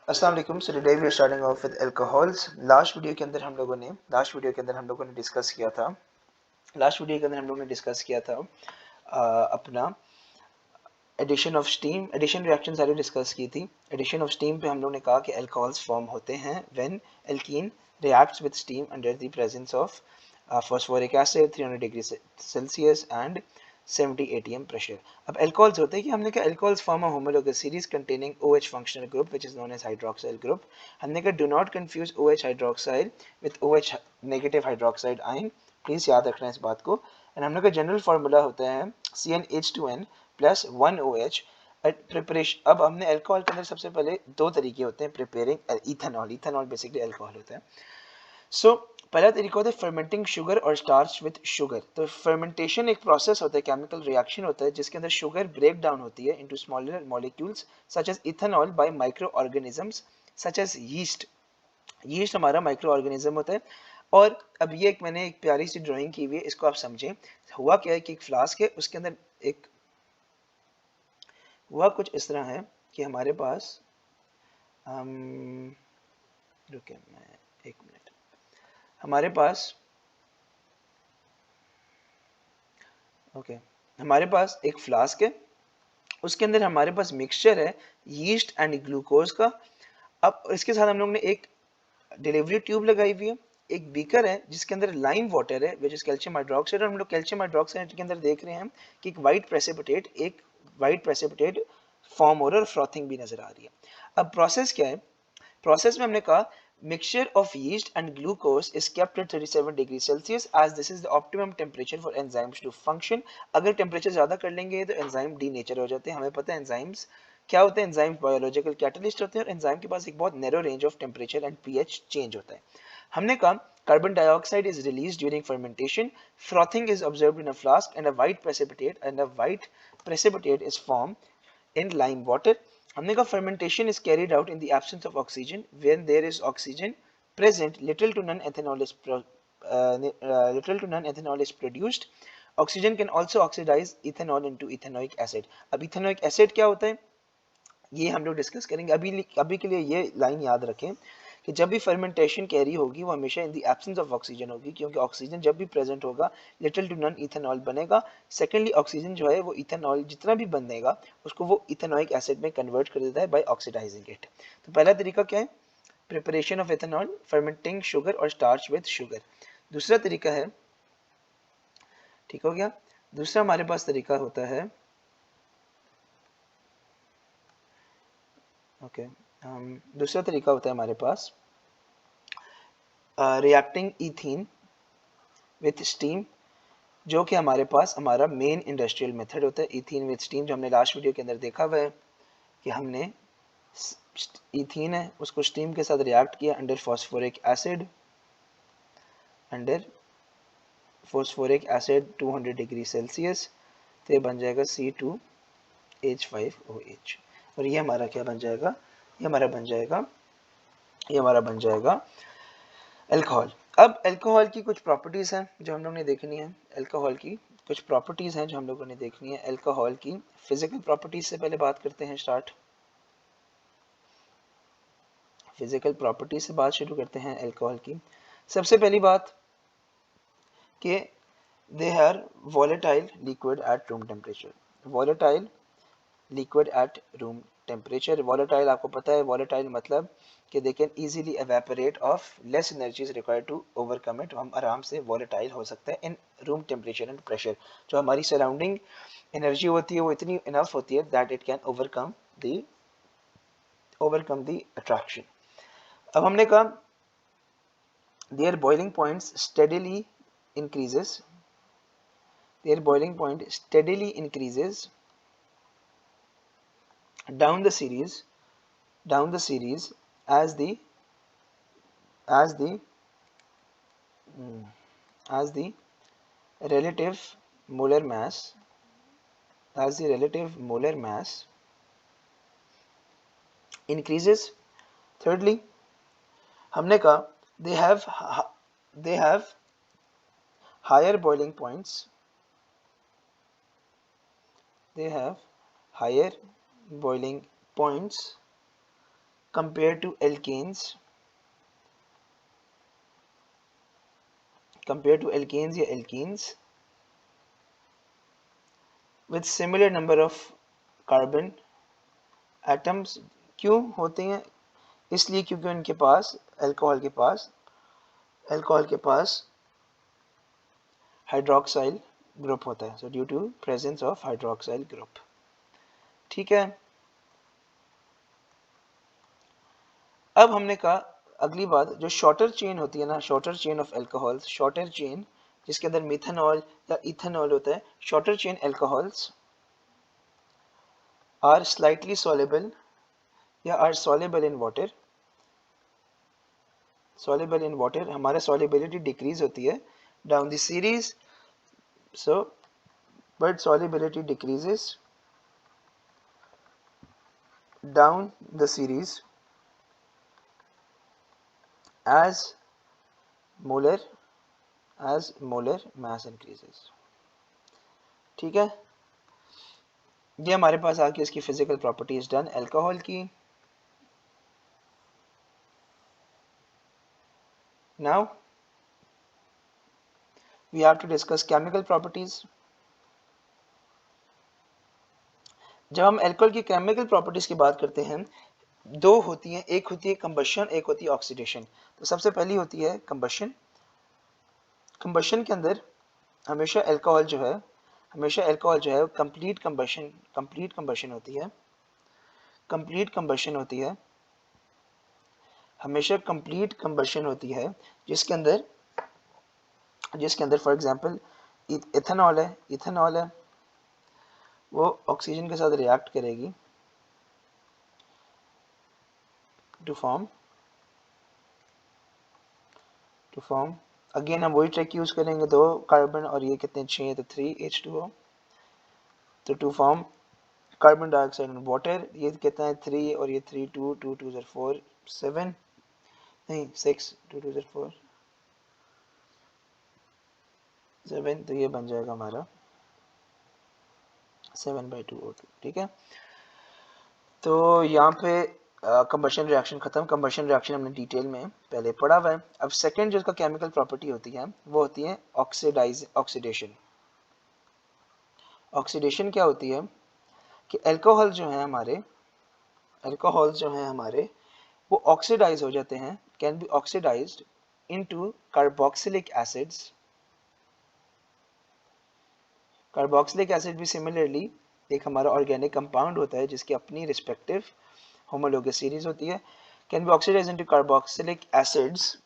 अस्सलाम वालेकुम। So today we are starting off with alcohols. Last video के अंदर हम लोगों ने डिस्कस किया था अपना addition of steam, addition reaction सारी डिस्कस की थी। एडिशन ऑफ स्टीम पे हम लोगों ने कहा कि अल्कोहल्स फॉर्म होते हैं when alkene reacts with steam under the presence of phosphoric acid 300 degree Celsius and 70 atm pressure. अब अल्कोहल्स होते हैं कि हमने कहा alcohols form a homologous series containing OH functional group which is known as hydroxyl group. हमने कहा do not confuse OH hydroxyl with OH negative hydroxide ion. Please याद रखना इस बात को। एंड हमने कहा जनरल फार्मूला होता है CnH2n प्लस 1OH प्रिपरेशन। अब हमने अल्कोहल के अंदर सबसे पहले दो तरीके होते हैं preparing ethanol. Ethanol basically alcohol होता है। पहला तरीका होता है फर्मेंटिंग शुगर और स्टार्च विद शुगर। तो फर्मेंटेशन एक प्रोसेस होता है, केमिकल रिएक्शन होता है जिसके अंदर शुगर ब्रेक डाउन होती है into smaller molecules such as ethanol by micro organisms such as yeast. Yeast हमारा माइक्रो ऑर्गेनिज्म होता है। और अब ये मैंने एक प्यारी सी ड्राइंग की हुई है, इसको आप समझें। हुआ क्या है कि एक फ्लास्क है, उसके अंदर एक हुआ कुछ इस तरह है कि हमारे पास रुके मैं एक मिनट। हमारे पास ओके हमारे पास एक फ्लास्क है, उसके अंदर हमारे पास मिक्सचर है यीस्ट एंड ग्लूकोज का। अब इसके साथ हम लोग ने एक डिलीवरी ट्यूब लगाई हुई है, एक बीकर है जिसके अंदर लाइम वाटर है विच इज कैल्शियम हाइड्रोक्साइड। और हम लोग कैल्शियम हाइड्रोक्साइड के अंदर देख रहे हैं कि एक वाइट प्रेसिपिटेट फॉर्म हो रहा है और फ्रॉथिंग भी नजर आ रही है। अब प्रोसेस क्या है? प्रोसेस में हमने कहा mixture of yeast and glucose is kept at 37 degree Celsius as this is the optimum temperature for enzymes to function. अगर टेम्परेचर ज़्यादा कर लेंगे तो एंजाइम डीनेचर हो जाते हैं। हमें पता है एंजाइम्स क्या होते हैं, एंजाइम्स बायोलॉजिकल कैटलिस्ट होते हैं और एंजाइम के पास एक बहुत narrow range of temperature and pH change होता है। हमने कहा carbon dioxide is released during fermentation, frothing is observed in a flask and a white precipitate is formed in lime water. हमने कहा fermentation is carried out in the absence of oxygen. When there is oxygen present, little to none ethanol is produced. Oxygen can also oxidize ethanol into ethanoic acid. अब ethanoic acid क्या होता है ये हम लोग discuss करेंगे। अभी के लिए ये लाइन याद रखें कि जब भी फर्मेंटेशन कैरी होगी वो हमेशा in the absence of oxygen होगी, क्योंकि ऑक्सीजन जब भी प्रेजेंट होगा लिटिल टू नन इथेनॉल बनेगा। सेकेंडली ऑक्सीजन जो है वो इथेनॉल जितना भी बनेगा उसको वो इथेनॉइक एसिड में कन्वर्ट कर देता है बाय ऑक्सीडाइजिंग इट। तो पहला तरीका क्या है? Preparation of ethanol, fermenting sugar और स्टार्च विद शुगर। दूसरा तरीका है, ठीक हो गया, दूसरा हमारे पास तरीका होता है दूसरा तरीका होता है हमारे पास रिएक्टिंग इथीन विथ स्टीम, जो कि हमारे पास हमारा मेन इंडस्ट्रियल मेथड होता है। इथीन विथ स्टीम जो हमने लास्ट वीडियो के अंदर देखा हुआ है कि हमने इथीन है उसको स्टीम के साथ रिएक्ट किया under phosphoric acid 200 degree Celsius, तो ये बन जाएगा C2H5OH। और ये हमारा क्या बन जाएगा? ये हमारा बन जाएगा अल्कोहल। अब अल्कोहल की कुछ प्रॉपर्टीज़ हैं जो हम लोग ने देखनी है। अल्कोहल की कुछ प्रॉपर्टीज़ हैं जो हम लोगों ने देखनी है। अल्कोहल की फिजिकल प्रॉपर्टीज़ से पहले बात करते हैं। फिजिकल प्रॉपर्टीज से बात शुरू करते हैं अल्कोहल की। सबसे पहली बात कि they are volatile liquid at room temperature. Volatile liquid at room temperature. Volatile आपको पता है, वॉलेटाइल मतलब कि they can easily evaporate of less energy is required to overcome it. हम आराम से वॉलेटाइल हो सकते हैं in room temperature and pressure. जो हमारी सराउंडिंग एनर्जी होती है वो इतनी इनफ होती है that it can overcome the attraction. अब हमने कहा their boiling point steadily increases down the series as the as the as the relative molar mass increases. Thirdly, हमने कहा they have higher boiling points. They have higher boiling points compared to alkanes या alkenes with similar number of carbon atoms। क्यों होते हैं? इसलिए क्योंकि उनके पास alcohol के पास हाइड्रोक्साइल ग्रुप होता है। So due to presence of hydroxyl group. ठीक है, अब हमने कहा अगली बात, जो शॉर्टर चेन होती है ना, shorter chain of alcohols, shorter chain जिसके अंदर मिथेनॉल या इथेनॉल होता है, shorter chain alcohols are slightly soluble या are soluble in water. soluble in water, हमारा solubility decrease होती है down the series, so but solubility decreases down the series as molar mass increases। ठीक है, ये हमारे पास आके इसकी फिजिकल प्रॉपर्टीज डन अल्कोहल की। Now we have to discuss chemical properties। जब हम अल्कोहल की केमिकल प्रॉपर्टीज की बात करते हैं, दो होती हैं, एक होती है कंबशन, एक होती है ऑक्सीडेशन। तो सबसे पहली होती है कंबशन। कंबशन के अंदर हमेशा अल्कोहल जो है कंप्लीट कंबशन होती है, हमेशा कंप्लीट कंबशन होती है, जिसके अंदर फॉर एग्जांपल इथेनॉल है, वो ऑक्सीजन के साथ रिएक्ट करेगी टू फॉर्म अगेन हम वही ट्रिक यूज करेंगे, 2 कार्बन और ये कितने 6 है तो 3H2O, तो to form carbon dioxide and water. ये कितना है 3 और ये 3 2 2 2 4 7 नहीं 6 2 2 4 7, तो ये बन जाएगा हमारा 7/2O2। ठीक है, तो यहाँ पे कंबशन रिएक्शन खत्म। कंबशन रिएक्शन हमने डिटेल में पहले पढ़ा हुआ है। अब सेकंड जो इसका केमिकल प्रॉपर्टी होती है वो होती है ऑक्सीडेशन। ऑक्सीडेशन क्या होती है कि अल्कोहल जो है हमारे वो ऑक्सीडाइज हो जाते हैं, can be oxidized into carboxylic acids. Carboxylic acid भी सिमिलरली एक हमारा ऑर्गेनिक कंपाउंड होता है जिसकी अपनी रिस्पेक्टिव होमोलोगस सीरीज होती है। Can be oxidized into carboxylic acids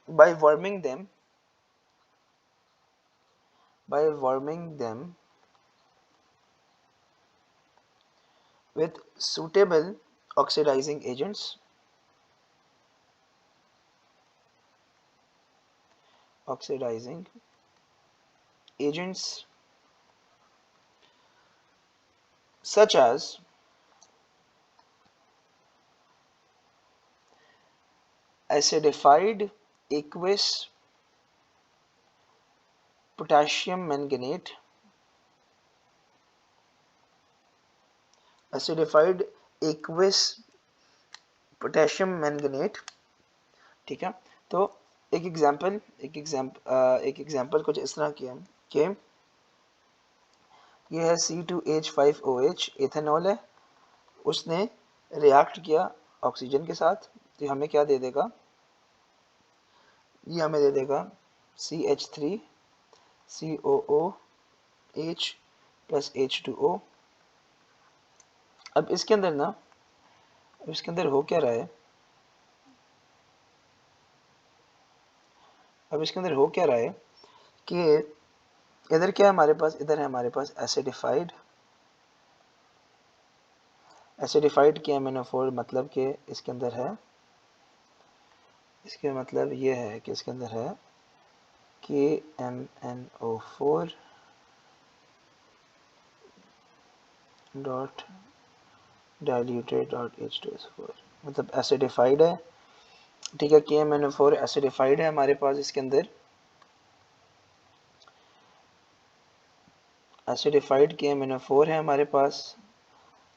by warming them with suitable oxidizing agents such as acidified aqueous potassium manganate, ठीक है, तो एक एग्जांपल कुछ इस तरह किया कि ये है C2H5OH इथेनॉल है, उसने रिएक्ट किया ऑक्सीजन के साथ, तो हमें क्या दे देगा, ये हमें दे देगा CH3COOH प्लस H2O। अब इसके अंदर हो क्या रहा है, कि इधर क्या है हमारे पास, इधर है हमारे पास एसिडिफाइड KMnO4, मतलब कि इसके अंदर है, इसके मतलब ये है कि इसके अंदर है KMnO4 dot diluted dot H2SO4, मतलब एसिडिफाइड है। ठीक है, KMnO4 एसिडिफाइड है हमारे पास, इसके अंदर एसिडिफाइड KMnO4 है हमारे पास,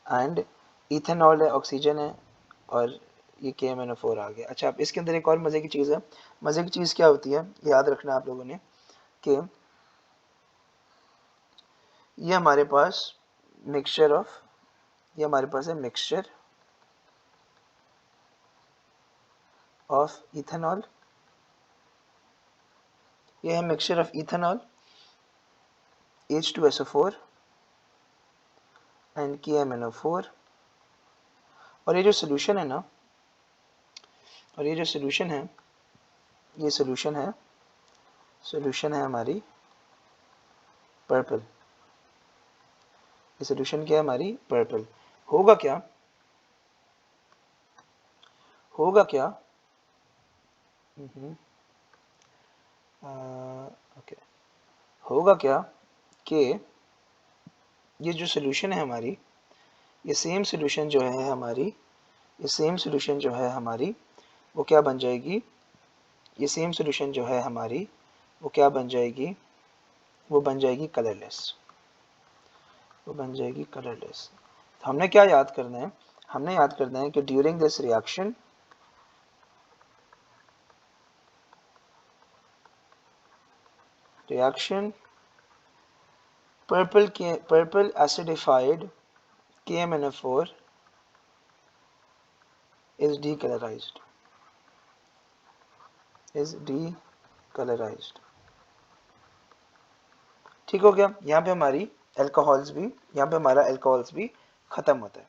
एंड इथेनॉल है, ऑक्सीजन है, और ये KMnO4 आ गया। अच्छा, अब इसके अंदर एक और मज़े की चीज़ है। मज़े की चीज़ क्या होती है, याद रखना आप लोगों ने कि ये हमारे पास मिक्सचर ऑफ, ये हमारे पास है मिक्सचर ऑफ इथेनॉल, ये है mixture of ethanol H2SO4 and KMnO4, और ये जो सोल्यूशन है ना, और ये जो सोल्यूशन है, ये सोल्यूशन है हमारी पर्पल। ये सोल्यूशन क्या है हमारी पर्पल। होगा क्या, होगा क्या, ओके, होगा क्या कि ये जो सोल्यूशन है हमारी, ये सेम सोल्यूशन जो है हमारी, ये सेम सोल्यूशन जो है हमारी, वो क्या बन जाएगी, ये सेम सोल्यूशन जो है हमारी, वो क्या बन जाएगी, वो बन जाएगी कलरलेस, वो बन जाएगी कलरलेस। तो हमने क्या याद करना है, हमने याद करना है कि during this reaction, purple acidified KMnO4 is decolorized, ठीक हो गया। यहाँ पे हमारी अल्कोहल्स भी, यहाँ पे हमारा अल्कोहल्स भी खत्म होता है।